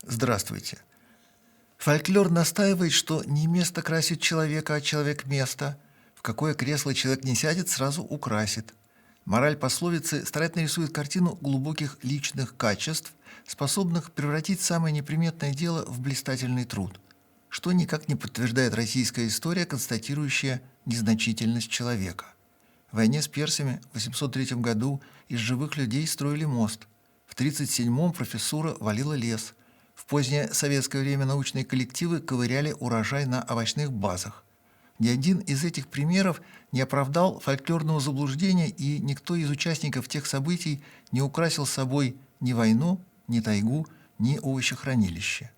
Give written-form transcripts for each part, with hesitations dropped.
Здравствуйте. Фольклор настаивает, что не место красит человека, а человек место. В какое кресло человек не сядет, сразу украсит. Мораль пословицы старательно рисует картину глубоких личных качеств, способных превратить самое неприметное дело в блистательный труд, что никак не подтверждает российская история, констатирующая незначительность человека. В войне с персами в 803 году из живых людей строили мост. В 1937 профессура валила лес. В позднее советское время научные коллективы ковыряли урожай на овощных базах. Ни один из этих примеров не оправдал фольклорного заблуждения, и никто из участников тех событий не украсил собой ни войну, ни тайгу, ни овощехранилище.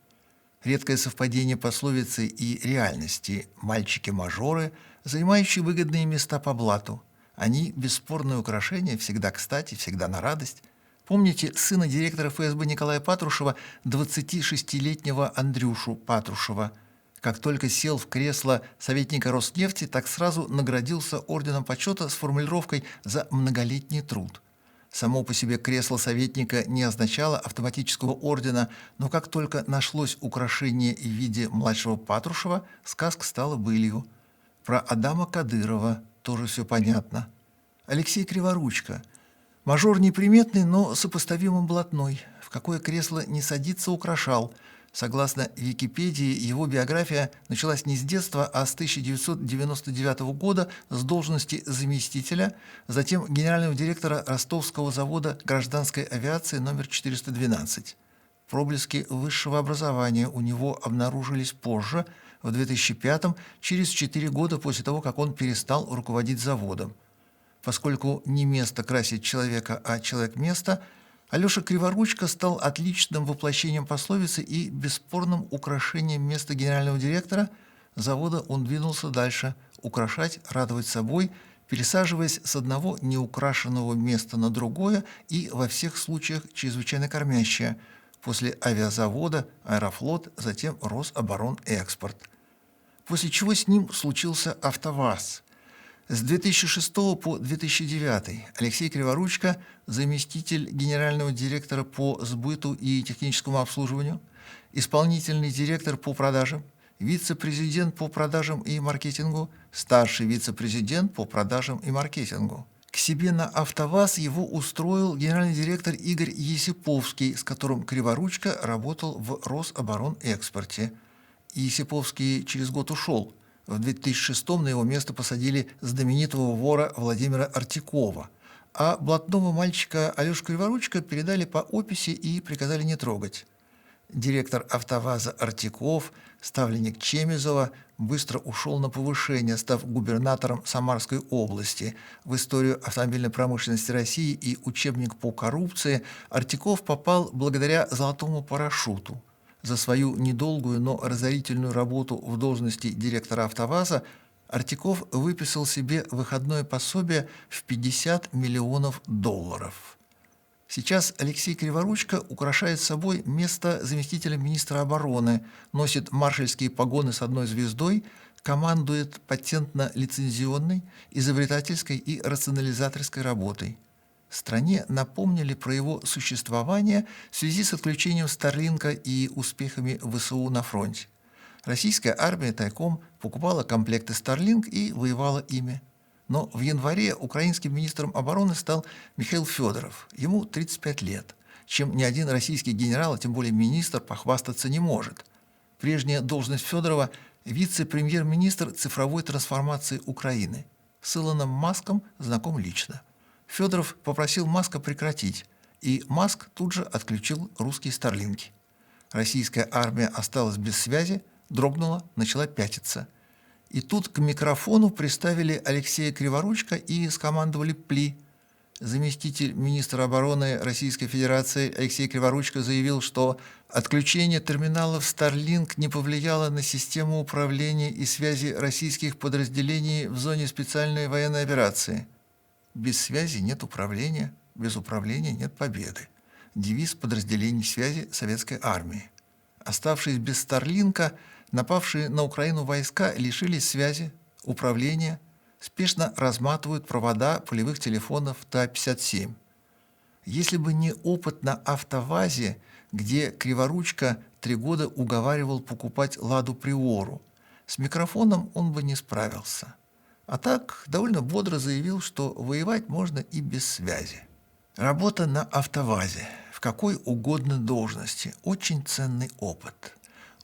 Редкое совпадение пословицы и реальности – мальчики-мажоры, занимающие выгодные места по блату. Они – бесспорное украшение, всегда кстати, всегда на радость. Помните сына директора ФСБ Николая Патрушева, 26-летнего Андрюшу Патрушева? Как только сел в кресло советника Роснефти, так сразу наградился орденом почета с формулировкой «за многолетний труд». Само по себе кресло советника не означало автоматического ордена, но как только нашлось украшение в виде младшего Патрушева, сказка стала былью. Про Адама Кадырова тоже все понятно. Алексей Криворучко. Мажор неприметный, но сопоставимо блатной. В какое кресло не садится, украшал. Согласно Википедии, его биография началась не с детства, а с 1999 года с должности заместителя, затем генерального директора Ростовского завода гражданской авиации номер 412. Проблески высшего образования у него обнаружились позже, в 2005-м, через 4 года после того, как он перестал руководить заводом. Поскольку не место красит человека, а человек место, Алеша Криворучко стал отличным воплощением пословицы и бесспорным украшением места генерального директора. Завода он двинулся дальше – украшать, радовать собой, пересаживаясь с одного неукрашенного места на другое и во всех случаях чрезвычайно кормящее. После авиазавода, Аэрофлот, затем Рособоронэкспорт. После чего с ним случился АвтоВАЗ. С 2006 по 2009 Алексей Криворучко, заместитель генерального директора по сбыту и техническому обслуживанию, исполнительный директор по продажам, вице-президент по продажам и маркетингу, старший вице-президент по продажам и маркетингу. К себе на АвтоВАЗ его устроил генеральный директор Игорь Есиповский, с которым Криворучко работал в Рособоронэкспорте. Есиповский через год ушел. В 2006-м на его место посадили знаменитого вора Владимира Артикова, а блатного мальчика Алешу Криворучко передали по описи и приказали не трогать. Директор АвтоВАЗа Артиков, ставленник Чемизова, быстро ушел на повышение, став губернатором Самарской области. В историю автомобильной промышленности России и учебник по коррупции Артиков попал благодаря золотому парашюту. За свою недолгую, но разорительную работу в должности директора АвтоВАЗа Артиков выписал себе выходное пособие в $50 миллионов. Сейчас Алексей Криворучко украшает собой место заместителя министра обороны, носит маршальские погоны с одной звездой, командует патентно-лицензионной, изобретательской и рационализаторской работой. Стране напомнили про его существование в связи с отключением Старлинка и успехами ВСУ на фронте. Российская армия тайком покупала комплекты Старлинк и воевала ими. Но в январе украинским министром обороны стал Михаил Федоров. Ему 35 лет, чем ни один российский генерал, а тем более министр, похвастаться не может. Прежняя должность Федорова – вице-премьер-министр цифровой трансформации Украины. С Илоном Маском знаком лично. Федоров попросил Маска прекратить, и Маск тут же отключил русские старлинки. Российская армия осталась без связи, дрогнула, начала пятиться. И тут к микрофону приставили Алексея Криворучко и скомандовали «Пли». Заместитель министра обороны Российской Федерации Алексей Криворучко заявил, что отключение терминалов Starlink не повлияло на систему управления и связи российских подразделений в зоне специальной военной операции. Без связи нет управления, без управления нет победы. Девиз подразделений связи советской армии. Оставшись без Старлинка, напавшие на Украину войска лишились связи, управления, спешно разматывают провода полевых телефонов Та-57. Если бы не опыт на АвтоВАЗе, где Криворучко 3 года уговаривал покупать «Ладу Приору». С микрофоном он бы не справился. А так довольно бодро заявил, что воевать можно и без связи. Работа на АвтоВАЗе, в какой угодно должности, очень ценный опыт.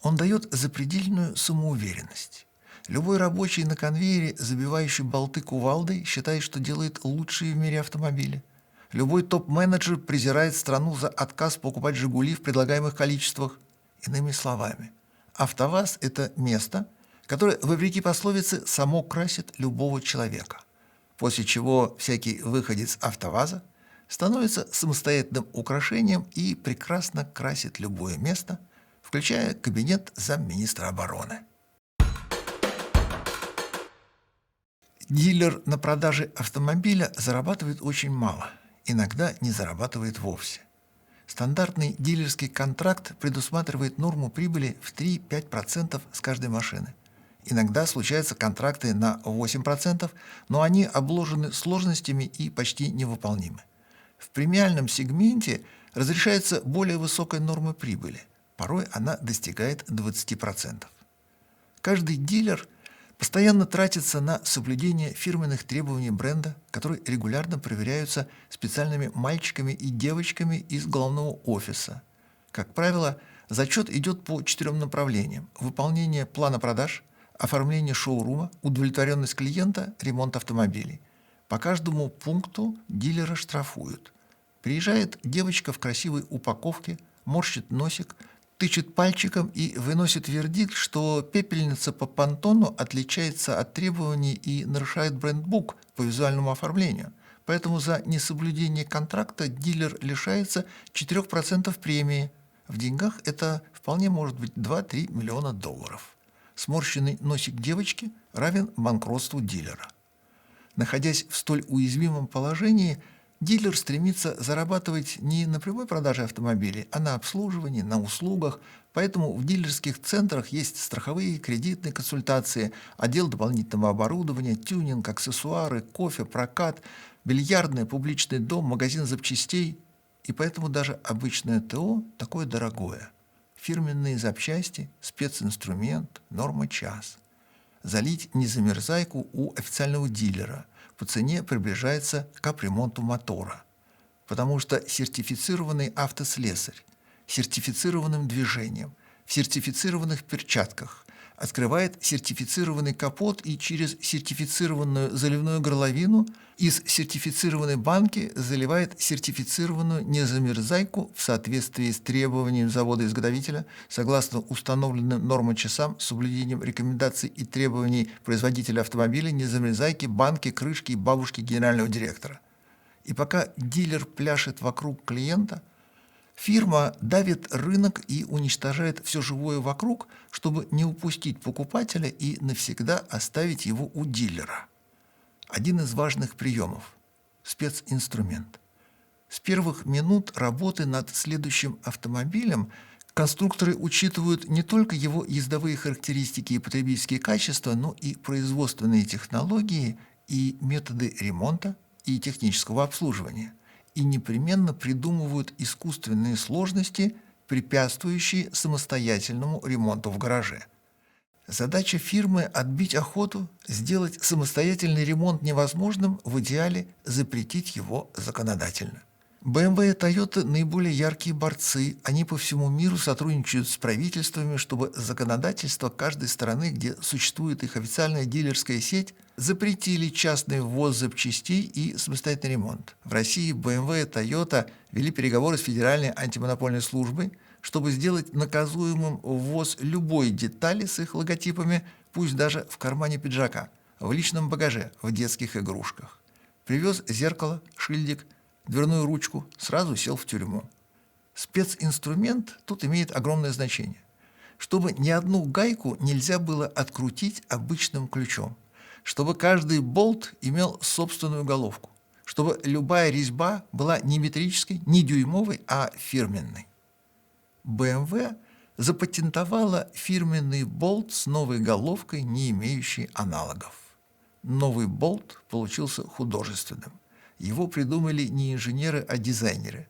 Он дает запредельную самоуверенность. Любой рабочий на конвейере, забивающий болты кувалдой, считает, что делает лучшие в мире автомобили. Любой топ-менеджер презирает страну за отказ покупать «Жигули» в предлагаемых количествах. Иными словами, АвтоВАЗ – это место, которое, вопреки пословице, само красит любого человека. После чего всякий выходец АвтоВАЗа становится самостоятельным украшением и прекрасно красит любое место, включая кабинет замминистра обороны. Дилер на продаже автомобиля зарабатывает очень мало, иногда не зарабатывает вовсе. Стандартный дилерский контракт предусматривает норму прибыли в 3-5% с каждой машины. Иногда случаются контракты на 8%, но они обложены сложностями и почти невыполнимы. В премиальном сегменте разрешается более высокая норма прибыли, порой она достигает 20%. Каждый дилер постоянно тратится на соблюдение фирменных требований бренда, которые регулярно проверяются специальными мальчиками и девочками из головного офиса. Как правило, зачет идет по 4 направлениям: выполнение плана продаж, оформление шоурума, удовлетворенность клиента, ремонт автомобилей. По каждому пункту дилера штрафуют. Приезжает девочка в красивой упаковке, морщит носик, тычет пальчиком и выносит вердикт, что пепельница по понтону отличается от требований и нарушает брендбук по визуальному оформлению. Поэтому за несоблюдение контракта дилер лишается 4% премии. В деньгах это вполне может быть 2-3 миллиона долларов. Сморщенный носик девочки равен банкротству дилера. Находясь в столь уязвимом положении, дилер стремится зарабатывать не на прямой продаже автомобилей, а на обслуживании, на услугах. Поэтому в дилерских центрах есть страховые, кредитные консультации, отдел дополнительного оборудования, тюнинг, аксессуары, кофе, прокат, бильярдный, публичный дом, магазин запчастей. И поэтому даже обычное ТО такое дорогое. Фирменные запчасти, специнструмент, норма час. Залить незамерзайку у официального дилера по цене приближается к капремонту мотора. Потому что сертифицированный автослесарь, сертифицированным движением, в сертифицированных перчатках открывает сертифицированный капот и через сертифицированную заливную горловину из сертифицированной банки заливает сертифицированную незамерзайку в соответствии с требованием завода-изготовителя, согласно установленным нормочасам с соблюдением рекомендаций и требований производителя автомобиля, незамерзайки, банки, крышки и бабушки генерального директора. И пока дилер пляшет вокруг клиента, фирма давит рынок и уничтожает все живое вокруг, чтобы не упустить покупателя и навсегда оставить его у дилера. Один из важных приемов – специнструмент. С первых минут работы над следующим автомобилем конструкторы учитывают не только его ездовые характеристики и потребительские качества, но и производственные технологии и методы ремонта и технического обслуживания. И непременно придумывают искусственные сложности, препятствующие самостоятельному ремонту в гараже. Задача фирмы – отбить охоту, сделать самостоятельный ремонт невозможным, в идеале запретить его законодательно. BMW и Toyota – наиболее яркие борцы, они по всему миру сотрудничают с правительствами, чтобы законодательство каждой страны, где существует их официальная дилерская сеть, запретили частный ввоз запчастей и самостоятельный ремонт. В России BMW и Toyota вели переговоры с Федеральной антимонопольной службой, чтобы сделать наказуемым ввоз любой детали с их логотипами, пусть даже в кармане пиджака, в личном багаже, в детских игрушках. Привез зеркало, шильдик, дверную ручку, сразу сел в тюрьму. Специнструмент тут имеет огромное значение. Чтобы ни одну гайку нельзя было открутить обычным ключом, чтобы каждый болт имел собственную головку, чтобы любая резьба была не метрической, не дюймовой, а фирменной. BMW запатентовала фирменный болт с новой головкой, не имеющей аналогов. Новый болт получился художественным. Его придумали не инженеры, а дизайнеры.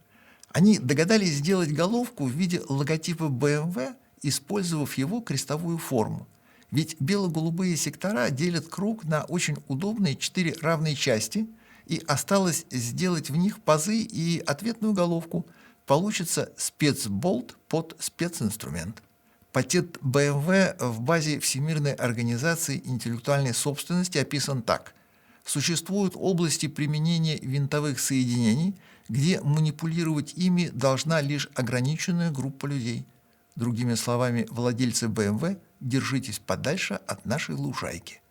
Они догадались сделать головку в виде логотипа BMW использовав его крестовую форму. Ведь бело-голубые сектора делят круг на очень удобные 4 равные части, и осталось сделать в них пазы и ответную головку. Получится спецболт под специнструмент. Патент BMW в базе Всемирной организации интеллектуальной собственности описан так. Существуют области применения винтовых соединений, где манипулировать ими должна лишь ограниченная группа людей. Другими словами, владельцы BMW, держитесь подальше от нашей лужайки.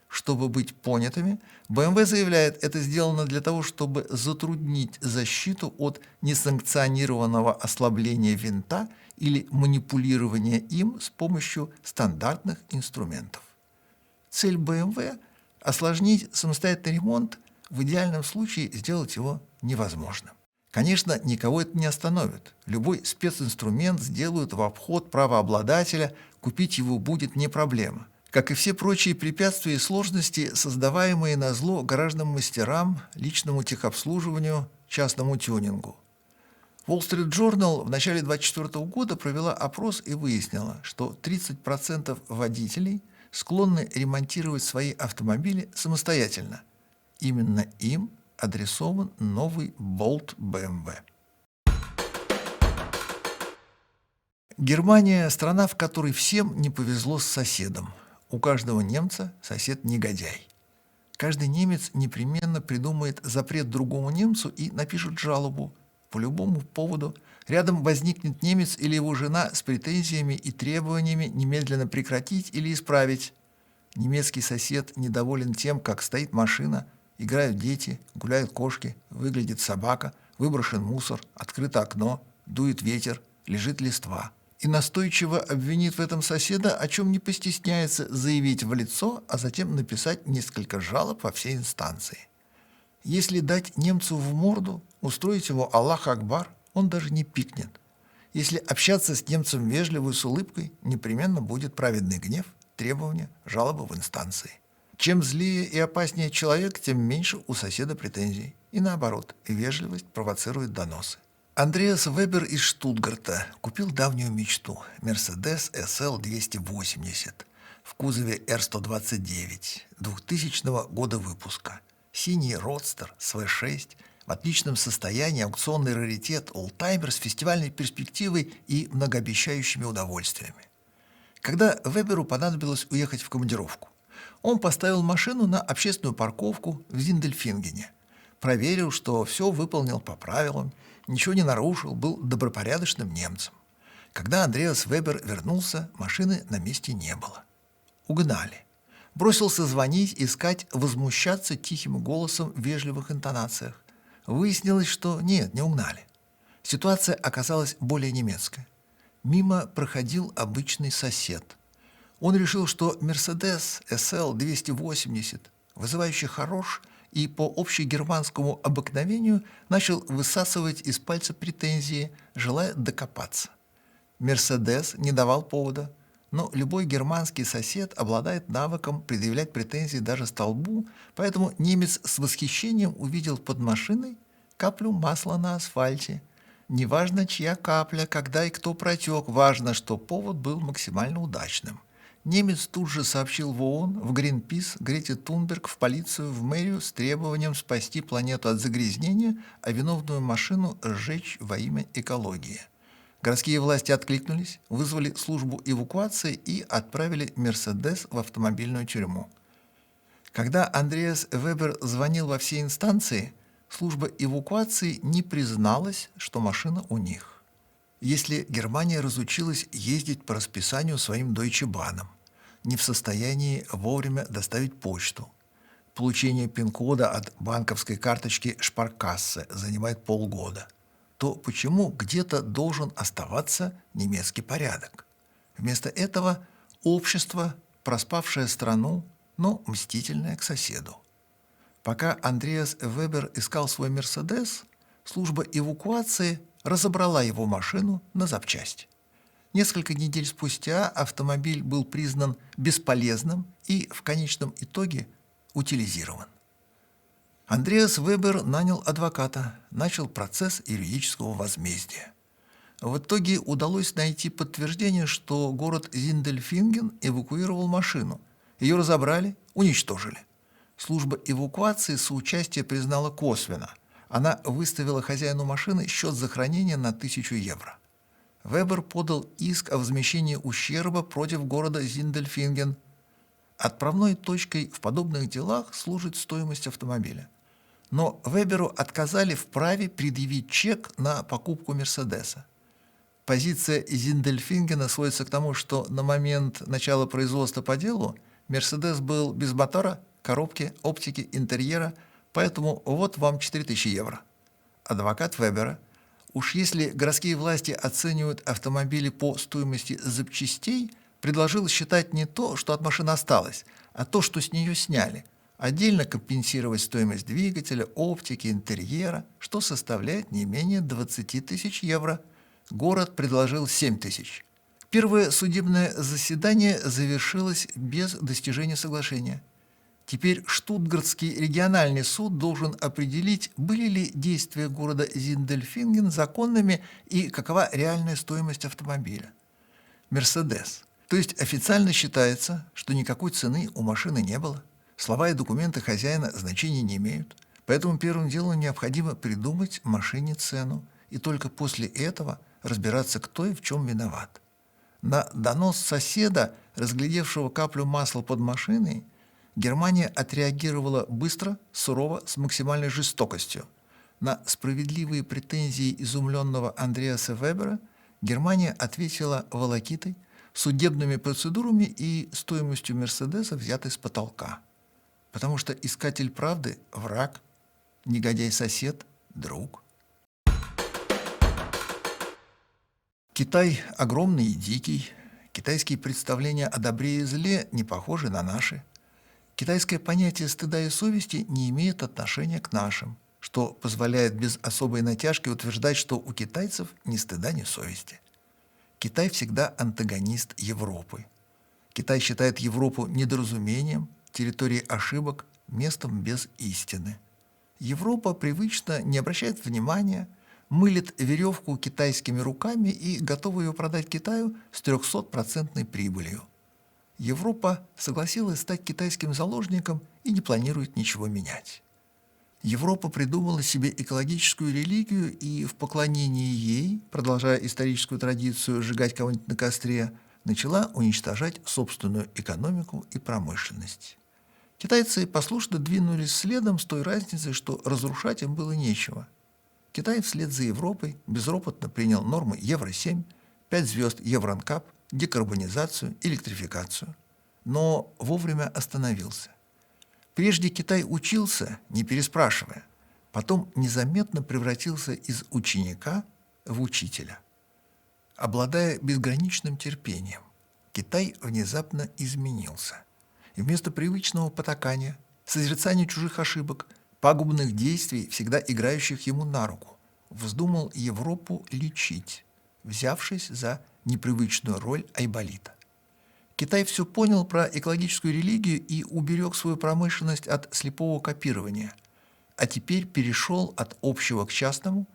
Чтобы быть понятыми, BMW заявляет, это сделано для того, чтобы затруднить защиту от несанкционированного ослабления винта или манипулирования им с помощью стандартных инструментов. Цель BMW – осложнить самостоятельный ремонт, в идеальном случае сделать его невозможным. Конечно, никого это не остановит. Любой специнструмент сделают в обход правообладателя, купить его будет не проблема. Как и все прочие препятствия и сложности, создаваемые назло гаражным мастерам, личному техобслуживанию, частному тюнингу. Wall Street Journal в начале 2024 года провела опрос и выяснила, что 30% водителей склонны ремонтировать свои автомобили самостоятельно. Именно им адресован новый Bolt BMW. Германия – страна, в которой всем не повезло с соседом. У каждого немца сосед негодяй. Каждый немец непременно придумает запрет другому немцу и напишет жалобу. По любому поводу рядом возникнет немец или его жена с претензиями и требованиями немедленно прекратить или исправить. Немецкий сосед недоволен тем, как стоит машина, играют дети, гуляют кошки, выглядит собака, выброшен мусор, открыто окно, дует ветер, лежит листва. И настойчиво обвинит в этом соседа, о чем не постесняется заявить в лицо, а затем написать несколько жалоб во все инстанции. Если дать немцу в морду, устроить его Аллах Акбар, он даже не пикнет. Если общаться с немцем вежливо и с улыбкой, непременно будет праведный гнев, требования, жалобы в инстанции. Чем злее и опаснее человек, тем меньше у соседа претензий. И наоборот, вежливость провоцирует доносы. Андреас Вебер из Штутгарта купил давнюю мечту – Mercedes SL 280 в кузове R129 2000 года выпуска. Синий родстер с V6 в отличном состоянии, аукционный раритет, олдтаймер с фестивальной перспективой и многообещающими удовольствиями. Когда Веберу понадобилось уехать в командировку, он поставил машину на общественную парковку в Зиндельфингене, проверил, что все выполнил по правилам, ничего не нарушил, был добропорядочным немцем. Когда Андреас Вебер вернулся, машины на месте не было. Угнали. Бросился звонить, искать, возмущаться тихим голосом в вежливых интонациях. Выяснилось, что нет, не угнали. Ситуация оказалась более немецкая. Мимо проходил обычный сосед. Он решил, что Mercedes SL 280 вызывающе хорош, и по общегерманскому обыкновению начал высасывать из пальца претензии, желая докопаться. Мерседес не давал повода, но любой германский сосед обладает навыком предъявлять претензии даже столбу, поэтому немец с восхищением увидел под машиной каплю масла на асфальте. Неважно, чья капля, когда и кто протек, важно, что повод был максимально удачным. Немец тут же сообщил в ООН, в Гринпис, Грете Тунберг, в полицию, в мэрию с требованием спасти планету от загрязнения, а виновную машину сжечь во имя экологии. Городские власти откликнулись, вызвали службу эвакуации и отправили «Мерседес» в автомобильную тюрьму. Когда Андреас Вебер звонил во все инстанции, служба эвакуации не призналась, что машина у них. Если Германия разучилась ездить по расписанию своим Deutsche Bahn, не в состоянии вовремя доставить почту, получение пин-кода от банковской карточки Sparkasse занимает полгода, то почему где-то должен оставаться немецкий порядок? Вместо этого общество, проспавшее страну, но мстительное к соседу. Пока Андреас Вебер искал свой «Мерседес», служба эвакуации разобрала его машину на запчасти. Несколько недель спустя автомобиль был признан бесполезным и в конечном итоге утилизирован. Андреас Вебер нанял адвоката, начал процесс юридического возмездия. В итоге удалось найти подтверждение, что город Зиндельфинген эвакуировал машину. Ее разобрали, уничтожили. Служба эвакуации соучастие признала косвенно. Она выставила хозяину машины счет за хранение на 1000 евро. Вебер подал иск о возмещении ущерба против города Зиндельфинген. Отправной точкой в подобных делах служит стоимость автомобиля. Но Веберу отказали в праве предъявить чек на покупку «Мерседеса». Позиция Зиндельфингена сводится к тому, что на момент начала производства по делу «Мерседес» был без мотора, коробки, оптики, интерьера, поэтому вот вам 4000 евро. Адвокат Вебера: уж если городские власти оценивают автомобили по стоимости запчастей, предложил считать не то, что от машины осталось, а то, что с нее сняли, отдельно компенсировать стоимость двигателя, оптики, интерьера, что составляет не менее 20 тысяч евро. Город предложил 7000. Первое судебное заседание завершилось без достижения соглашения. Теперь Штутгартский региональный суд должен определить, были ли действия города Зиндельфинген законными и какова реальная стоимость автомобиля. «Мерседес». То есть официально считается, что никакой цены у машины не было. Слова и документы хозяина значения не имеют. Поэтому первым делом необходимо придумать машине цену, и только после этого разбираться, кто и в чем виноват. На донос соседа, разглядевшего каплю масла под машиной, Германия отреагировала быстро, сурово, с максимальной жестокостью. На справедливые претензии изумленного Андреаса Вебера Германия ответила волокитой, судебными процедурами и стоимостью «Мерседеса», взятой с потолка. Потому что искатель правды – враг, негодяй-сосед – друг. Китай огромный и дикий. Китайские представления о добре и зле не похожи на наши. Китайское понятие стыда и совести не имеет отношения к нашим, что позволяет без особой натяжки утверждать, что у китайцев ни стыда, ни совести. Китай всегда антагонист Европы. Китай считает Европу недоразумением, территорией ошибок, местом без истины. Европа привычно не обращает внимания, мылит веревку китайскими руками и готова ее продать Китаю с 300% прибылью. Европа согласилась стать китайским заложником и не планирует ничего менять. Европа придумала себе экологическую религию и в поклонении ей, продолжая историческую традицию сжигать кого-нибудь на костре, начала уничтожать собственную экономику и промышленность. Китайцы послушно двинулись следом с той разницей, что разрушать им было нечего. Китай вслед за Европой безропотно принял нормы Евро-7, 5 звезд Евронкап, декарбонизацию, электрификацию. Но вовремя остановился. Прежде Китай учился, не переспрашивая, потом незаметно превратился из ученика в учителя. Обладая безграничным терпением, Китай внезапно изменился. И вместо привычного потакания, созерцания чужих ошибок, пагубных действий, всегда играющих ему на руку, вздумал Европу лечить, взявшись за непривычную роль айболита. Китай все понял про экологическую религию и уберег свою промышленность от слепого копирования, а теперь перешел от общего к частному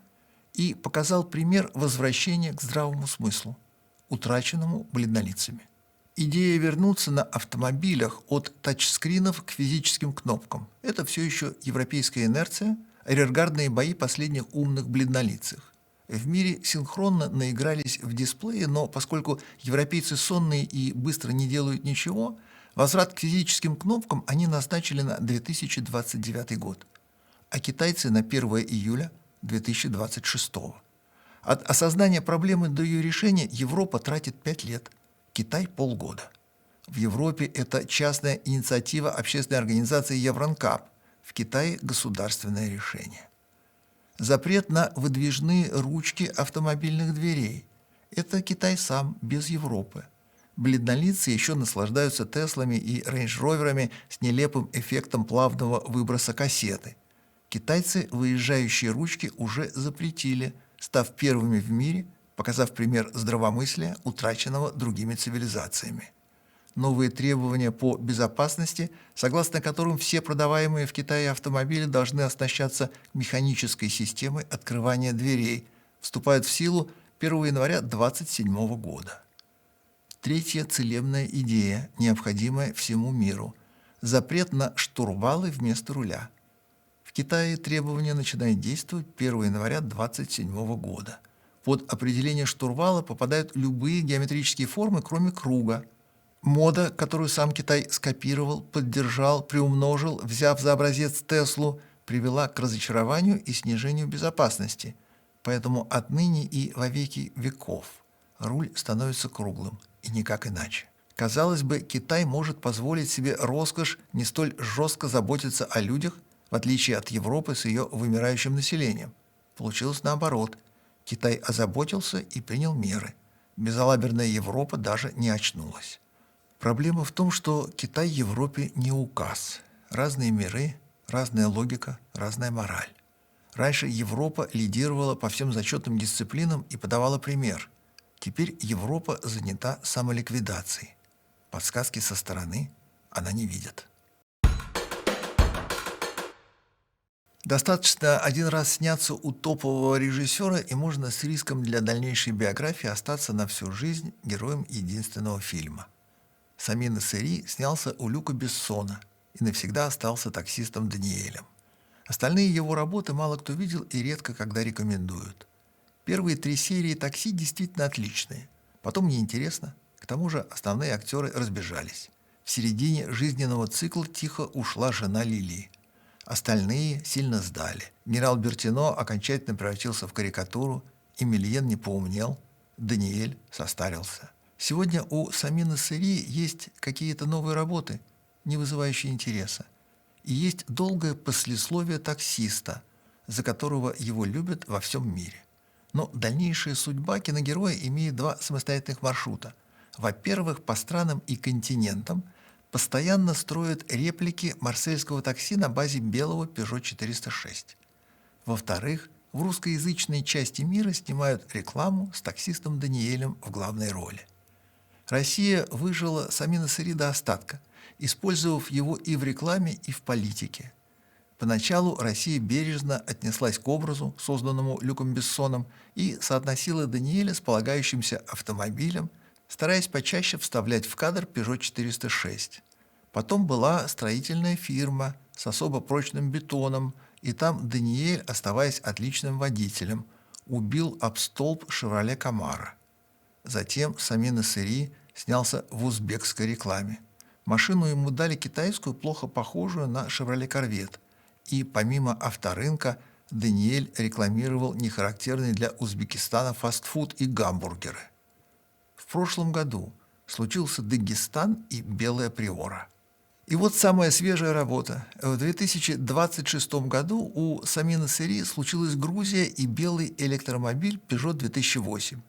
и показал пример возвращения к здравому смыслу, утраченному бледнолицами. Идея вернуться на автомобилях от тачскринов к физическим кнопкам – это все еще европейская инерция, арьергардные бои последних умных бледнолицых. В мире синхронно наигрались в дисплее, но поскольку европейцы сонные и быстро не делают ничего, возврат к физическим кнопкам они назначили на 2029 год, а китайцы на 1 июля 2026. От осознания проблемы до ее решения Европа тратит 5 лет, Китай – полгода. В Европе это частная инициатива общественной организации Евронкап, в Китае – государственное решение. Запрет на выдвижные ручки автомобильных дверей – это Китай сам, без Европы. Бледнолицы еще наслаждаются Теслами и Рейндж-роверами с нелепым эффектом плавного выброса кассеты. Китайцы выезжающие ручки уже запретили, став первыми в мире, показав пример здравомыслия, утраченного другими цивилизациями. Новые требования по безопасности, согласно которым все продаваемые в Китае автомобили должны оснащаться механической системой открывания дверей, вступают в силу 1 января 27 года. Третья целебная идея, необходимая всему миру – запрет на штурвалы вместо руля. В Китае требование начинает действовать 1 января 27 года. Под определение штурвала попадают любые геометрические формы, кроме круга. Мода, которую сам Китай скопировал, поддержал, приумножил, взяв за образец Теслу, привела к разочарованию и снижению безопасности. Поэтому отныне и во веки веков руль становится круглым, и никак иначе. Казалось бы, Китай может позволить себе роскошь не столь жестко заботиться о людях, в отличие от Европы с ее вымирающим населением. Получилось наоборот. Китай озаботился и принял меры. Безалаберная Европа даже не очнулась. Проблема в том, что Китай Европе не указ. Разные миры, разная логика, разная мораль. Раньше Европа лидировала по всем зачетным дисциплинам и подавала пример. Теперь Европа занята самоликвидацией. Подсказки со стороны она не видит. Достаточно один раз сняться у топового режиссера, и можно с риском для дальнейшей биографии остаться на всю жизнь героем единственного фильма. Самин Сери снялся у Люка Бессона и навсегда остался таксистом Даниэлем. Остальные его работы мало кто видел и редко когда рекомендуют. Первые 3 серии «Такси» действительно отличные. Потом неинтересно. К тому же основные актеры разбежались. В середине жизненного цикла тихо ушла жена Лили. Остальные сильно сдали. Генерал Бертино окончательно превратился в карикатуру, Эмильен не поумнел, Даниэль состарился. Сегодня у Самина Сери есть какие-то новые работы, не вызывающие интереса. И есть долгое послесловие таксиста, за которого его любят во всем мире. Но дальнейшая судьба киногероя имеет 2 самостоятельных маршрута. Во-первых, по странам и континентам постоянно строят реплики марсельского такси на базе белого Peugeot 406. Во-вторых, в русскоязычной части мира снимают рекламу с таксистом Даниэлем в главной роли. Россия выжила Самина Сери до остатка, использовав его и в рекламе, и в политике. Поначалу Россия бережно отнеслась к образу, созданному Люком Бессоном, и соотносила Даниэля с полагающимся автомобилем, стараясь почаще вставлять в кадр Peugeot 406. Потом была строительная фирма с особо прочным бетоном, и там Даниэль, оставаясь отличным водителем, убил об столб «Шевроле Камаро». Затем Самин Сери снялся в узбекской рекламе. Машину ему дали китайскую, плохо похожую на «Шевроле Корвет». И помимо авторынка, Даниэль рекламировал нехарактерный для Узбекистана фастфуд и гамбургеры. В прошлом году случился Дагестан и белая приора. И вот самая свежая работа. В 2026 году у Самина Сери случилась Грузия и белый электромобиль Peugeot 2008.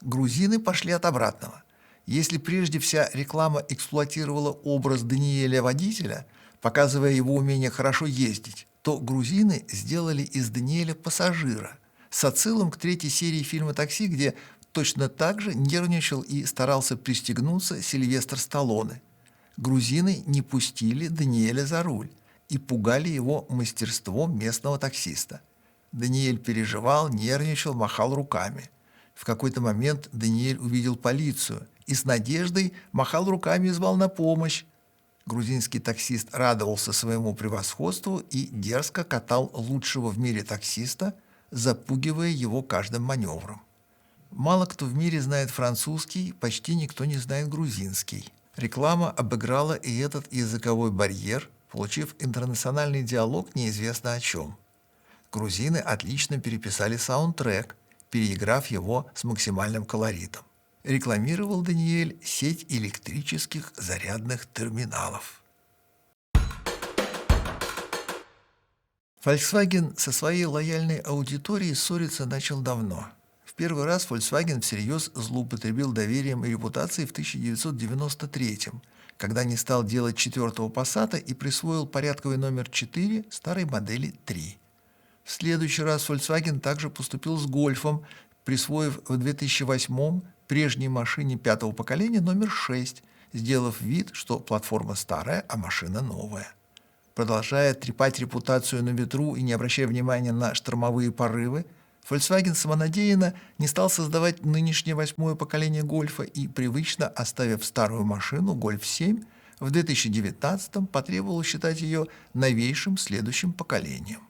Грузины пошли от обратного. Если прежде вся реклама эксплуатировала образ Даниэля водителя, показывая его умение хорошо ездить, то грузины сделали из Даниэля пассажира с отсылом к 3-й серии фильма «Такси», где точно так же нервничал и старался пристегнуться Сильвестр Сталлоне. Грузины не пустили Даниэля за руль и пугали его мастерством местного таксиста. Даниэль переживал, нервничал, махал руками. В какой-то момент Даниэль увидел полицию и с надеждой махал руками и звал на помощь. Грузинский таксист радовался своему превосходству и дерзко катал лучшего в мире таксиста, запугивая его каждым маневром. Мало кто в мире знает французский, почти никто не знает грузинский. Реклама обыграла и этот языковой барьер, получив интернациональный диалог неизвестно о чем. Грузины отлично переписали саундтрек, переиграв его с максимальным колоритом. Рекламировал Даниэль сеть электрических зарядных терминалов. Volkswagen со своей лояльной аудиторией ссориться начал давно. В первый раз Volkswagen всерьез злоупотребил доверием и репутацией в 1993-м, когда не стал делать 4-го Passat и присвоил порядковый номер 4 старой модели 3. В следующий раз Volkswagen также поступил с Гольфом, присвоив в 2008-м прежней машине 5-го поколения номер 6, сделав вид, что платформа старая, а машина новая. Продолжая трепать репутацию на ветру и не обращая внимания на штормовые порывы, Volkswagen самонадеянно не стал создавать нынешнее восьмое поколение Гольфа и, привычно оставив старую машину Гольф 7, в 2019 потребовал считать ее новейшим следующим поколением.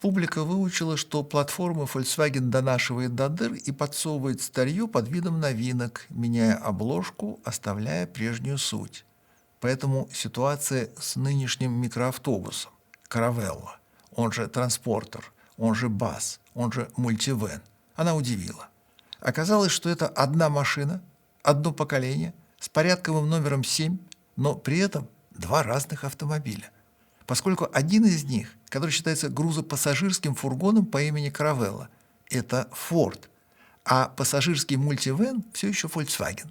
Публика выучила, что платформа Volkswagen донашивает до дыр и подсовывает старье под видом новинок, меняя обложку, оставляя прежнюю суть. Поэтому ситуация с нынешним микроавтобусом Caravella, он же Транспортер, он же Бас, он же Мультивэн, она удивила. Оказалось, что это одна машина, одно поколение, с порядковым номером 7, но при этом два разных автомобиля. Поскольку один из них, который считается грузопассажирским фургоном по имени Caravella, это Ford, а пассажирский мультивэн все еще Volkswagen.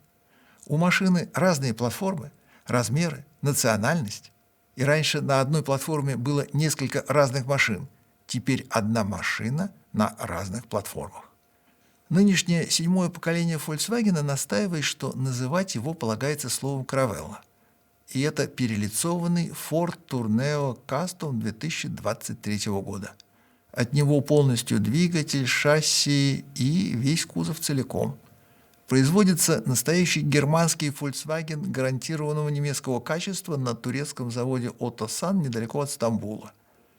У машины разные платформы, размеры, национальность. И раньше на одной платформе было несколько разных машин. Теперь одна машина на разных платформах. Нынешнее седьмое поколение Volkswagen настаивает, что называть его полагается словом Caravella. И это перелицованный Ford Tourneo Custom 2023 года. От него полностью двигатель, шасси и весь кузов целиком. Производится настоящий германский Volkswagen гарантированного немецкого качества на турецком заводе Otosan недалеко от Стамбула.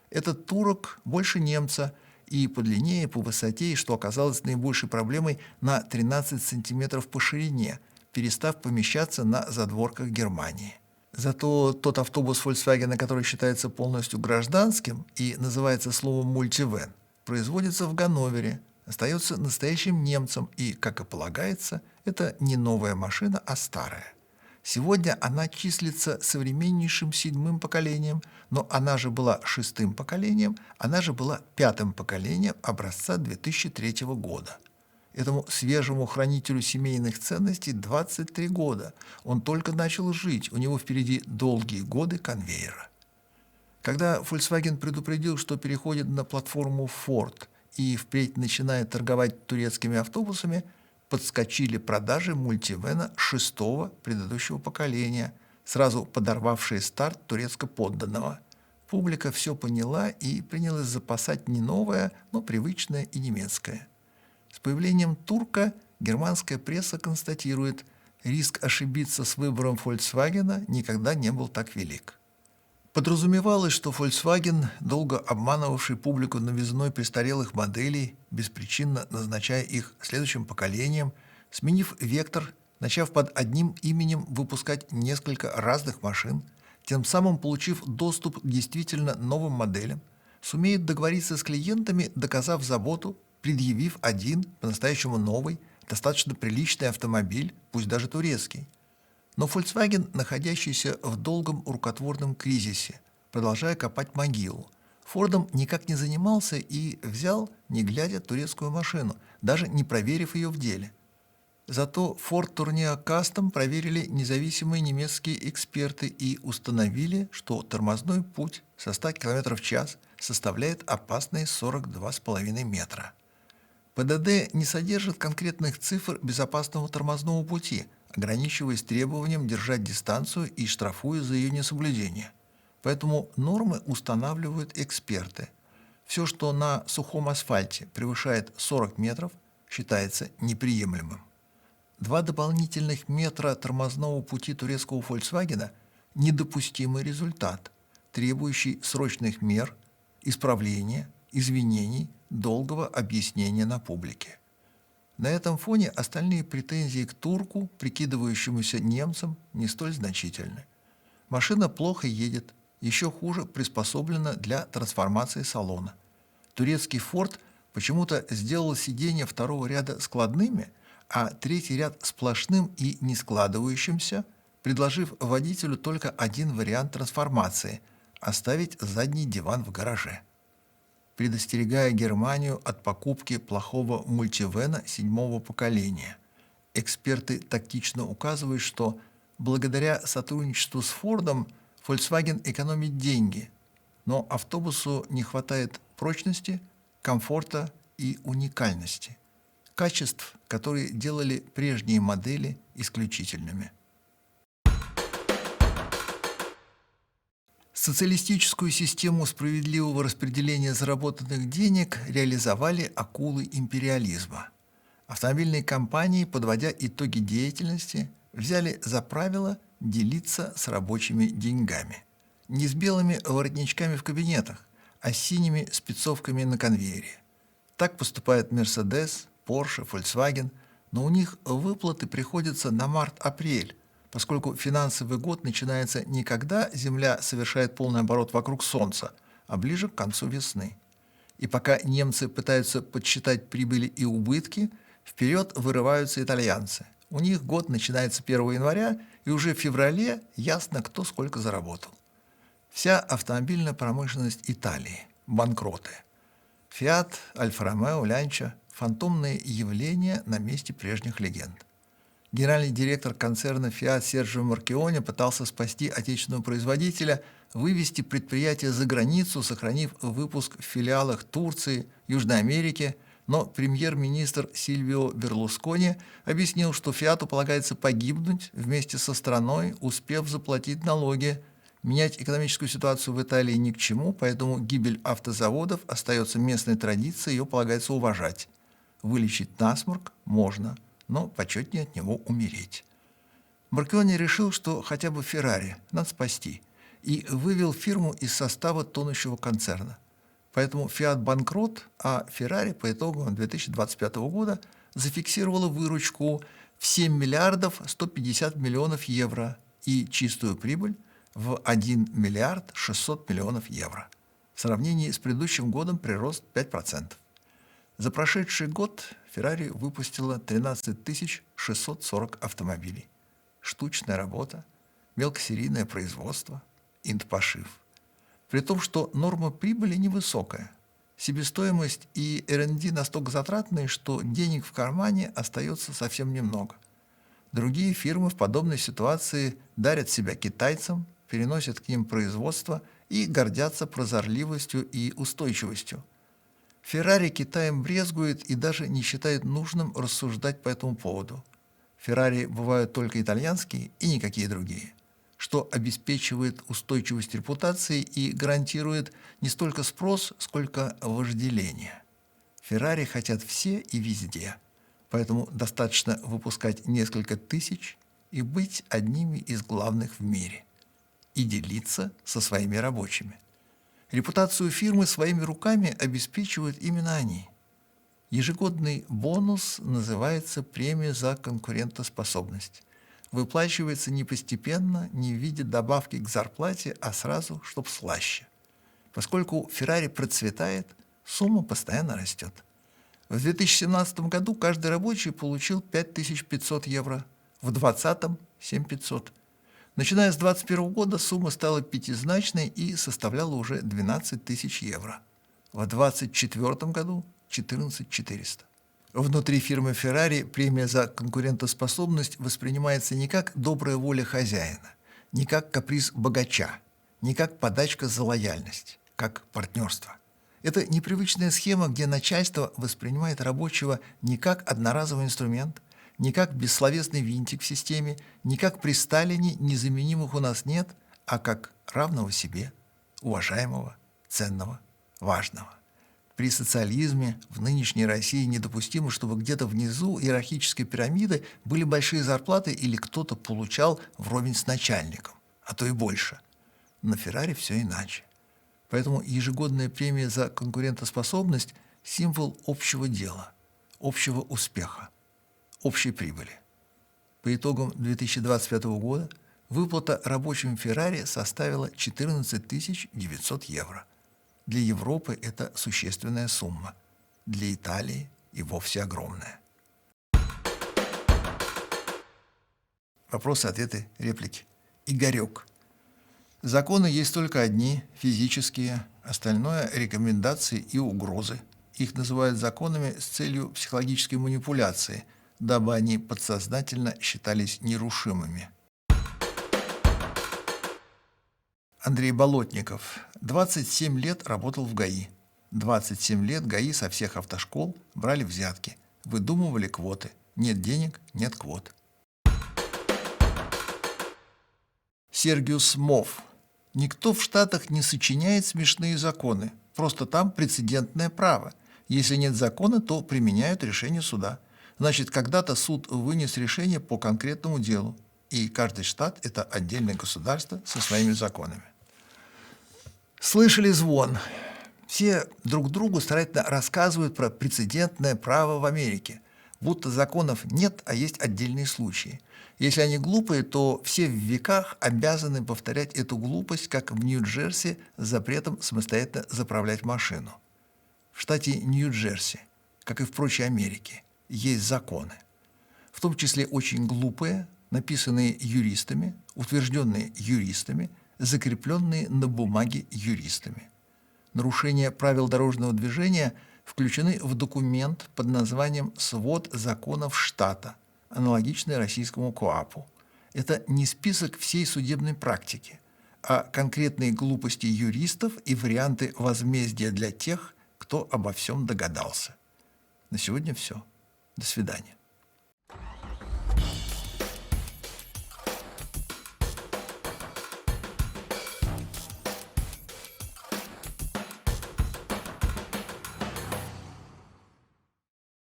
Этот турок больше немца и подлиннее, по высоте, и, что оказалось наибольшей проблемой, на 13 сантиметров по ширине, перестав помещаться на задворках Германии. Зато тот автобус Volkswagen, который считается полностью гражданским и называется словом «мультивэн», производится в Ганновере, остается настоящим немцем и, как и полагается, это не новая машина, а старая. Сегодня она числится современнейшим седьмым поколением, но она же была шестым поколением, она же была пятым поколением образца 2003 года. Этому свежему хранителю семейных ценностей 23 года. Он только начал жить, у него впереди долгие годы конвейера. Когда Volkswagen предупредил, что переходит на платформу Ford и впредь начинает торговать турецкими автобусами, подскочили продажи мультивэна шестого предыдущего поколения, сразу подорвавшие старт турецко-подданного. Публика все поняла и принялась запасать не новое, но привычное и немецкое. С появлением турка германская пресса констатирует, риск ошибиться с выбором Volkswagen никогда не был так велик. Подразумевалось, что Volkswagen, долго обманывавший публику новизной престарелых моделей, беспричинно назначая их следующим поколением, сменив вектор, начав под одним именем выпускать несколько разных машин, тем самым получив доступ к действительно новым моделям, сумеет договориться с клиентами, доказав заботу, предъявив один, по-настоящему новый, достаточно приличный автомобиль, пусть даже турецкий. Но Volkswagen, находящийся в долгом рукотворном кризисе, продолжая копать могилу, Фордом никак не занимался и взял, не глядя, турецкую машину, даже не проверив ее в деле. Зато Ford Tourneo Custom проверили независимые немецкие эксперты и установили, что тормозной путь со 100 км в час составляет опасные 42,5 метра. ПДД не содержит конкретных цифр безопасного тормозного пути, ограничиваясь требованием держать дистанцию и штрафуя за ее несоблюдение. Поэтому нормы устанавливают эксперты. Все, что на сухом асфальте превышает 40 метров, считается неприемлемым. 2 дополнительных метра тормозного пути турецкого Volkswagen – недопустимый результат, требующий срочных мер, исправления, извинений, долгого объяснения на публике. На этом фоне остальные претензии к турку, прикидывающемуся немцам, не столь значительны. Машина плохо едет, еще хуже приспособлена для трансформации салона. Турецкий Ford почему-то сделал сиденья второго ряда складными, а третий ряд сплошным и не складывающимся, предложив водителю только один вариант трансформации – оставить задний диван в гараже. Предостерегая Германию от покупки плохого мультивэна седьмого поколения, эксперты тактично указывают, что благодаря сотрудничеству с Фордом Volkswagen экономит деньги, но автобусу не хватает прочности, комфорта и уникальности, качеств, которые делали прежние модели исключительными. Социалистическую систему справедливого распределения заработанных денег реализовали акулы империализма. Автомобильные компании, подводя итоги деятельности, взяли за правило делиться с рабочими деньгами. Не с белыми воротничками в кабинетах, а с синими спецовками на конвейере. Так поступают Mercedes, Porsche, Volkswagen, но у них выплаты приходятся на март-апрель, поскольку финансовый год начинается не когда Земля совершает полный оборот вокруг Солнца, а ближе к концу весны. И пока немцы пытаются подсчитать прибыли и убытки, вперед вырываются итальянцы. У них год начинается 1 января, и уже в феврале ясно, кто сколько заработал. Вся автомобильная промышленность Италии – банкроты. Фиат, Альфа-Ромео, Лянча – фантомные явления на месте прежних легенд. Генеральный директор концерна «Фиат» Серджио Маркионе пытался спасти отечественного производителя, вывести предприятие за границу, сохранив выпуск в филиалах Турции, Южной Америки, но премьер-министр Сильвио Берлускони объяснил, что «Фиату» полагается погибнуть вместе со страной, успев заплатить налоги. Менять экономическую ситуацию в Италии ни к чему, поэтому гибель автозаводов остается местной традицией, ее полагается уважать. Вылечить насморк можно, но почетнее от него умереть. Маркиони решил, что хотя бы Феррари надо спасти, и вывел фирму из состава тонущего концерна. Поэтому Фиат банкрот, а Феррари по итогам 2025 года зафиксировала выручку в 7 миллиардов 150 миллионов евро и чистую прибыль в 1 миллиард 600 миллионов евро. В сравнении с предыдущим годом прирост 5%. За прошедший год Ferrari выпустила 13 640 автомобилей. Штучная работа, мелкосерийное производство, инт-пошив. При том, что норма прибыли невысокая. Себестоимость и R&D настолько затратные, что денег в кармане остается совсем немного. Другие фирмы в подобной ситуации дарят себя китайцам, переносят к ним производство и гордятся прозорливостью и устойчивостью. Феррари Китаем брезгует и даже не считает нужным рассуждать по этому поводу. Феррари бывают только итальянские и никакие другие, что обеспечивает устойчивость репутации и гарантирует не столько спрос, сколько вожделение. Феррари хотят все и везде, поэтому достаточно выпускать несколько тысяч и быть одними из главных в мире. И делиться со своими рабочими. Репутацию фирмы своими руками обеспечивают именно они. Ежегодный бонус называется премия за конкурентоспособность. Выплачивается не постепенно, не в виде добавки к зарплате, а сразу, чтоб слаще. Поскольку Ferrari процветает, сумма постоянно растет. В 2017 году каждый рабочий получил 5500 евро, в 2020 – 7500. Начиная с 2021 года сумма стала пятизначной и составляла уже 12 тысяч евро. В 2024 году – 14 400. Внутри фирмы Ferrari премия за конкурентоспособность воспринимается не как добрая воля хозяина, не как каприз богача, не как подачка за лояльность, как партнерство. Это непривычная схема, где начальство воспринимает рабочего не как одноразовый инструмент, не как бессловесный винтик в системе, не как при Сталине незаменимых у нас нет, а как равного себе, уважаемого, ценного, важного. При социализме в нынешней России недопустимо, чтобы где-то внизу иерархической пирамиды были большие зарплаты или кто-то получал вровень с начальником, а то и больше. На Ferrari все иначе. Поэтому ежегодная премия за конкурентоспособность – символ общего дела, общего успеха, общей прибыли. По итогам 2025 года выплата рабочим Ferrari составила 14 900 евро. Для Европы это существенная сумма, для Италии и вовсе огромная. Вопросы, ответы, реплики. Игорек. Законы есть только одни, физические, остальное – рекомендации и угрозы. Их называют законами с целью психологической манипуляции, дабы они подсознательно считались нерушимыми. Андрей Болотников. 27 лет работал в ГАИ. 27 лет ГАИ со всех автошкол брали взятки, выдумывали квоты. Нет денег – нет квот. Сергиус Мов. Никто в Штатах не сочиняет смешные законы. Просто там прецедентное право. Если нет закона, то применяют решение суда. Значит, когда-то суд вынес решение по конкретному делу. И каждый штат – это отдельное государство со своими законами. Слышали звон. Все друг другу старательно рассказывают про прецедентное право в Америке. Будто законов нет, а есть отдельные случаи. Если они глупые, то все в веках обязаны повторять эту глупость, как в Нью-Джерси с запретом самостоятельно заправлять машину. В штате Нью-Джерси, как и в прочей Америке, есть законы. В том числе очень глупые, написанные юристами, утвержденные юристами, закрепленные на бумаге юристами. Нарушения правил дорожного движения включены в документ под названием «Свод законов штата», аналогичный российскому КоАПу. Это не список всей судебной практики, а конкретные глупости юристов и варианты возмездия для тех, кто обо всем догадался. На сегодня все. До свидания.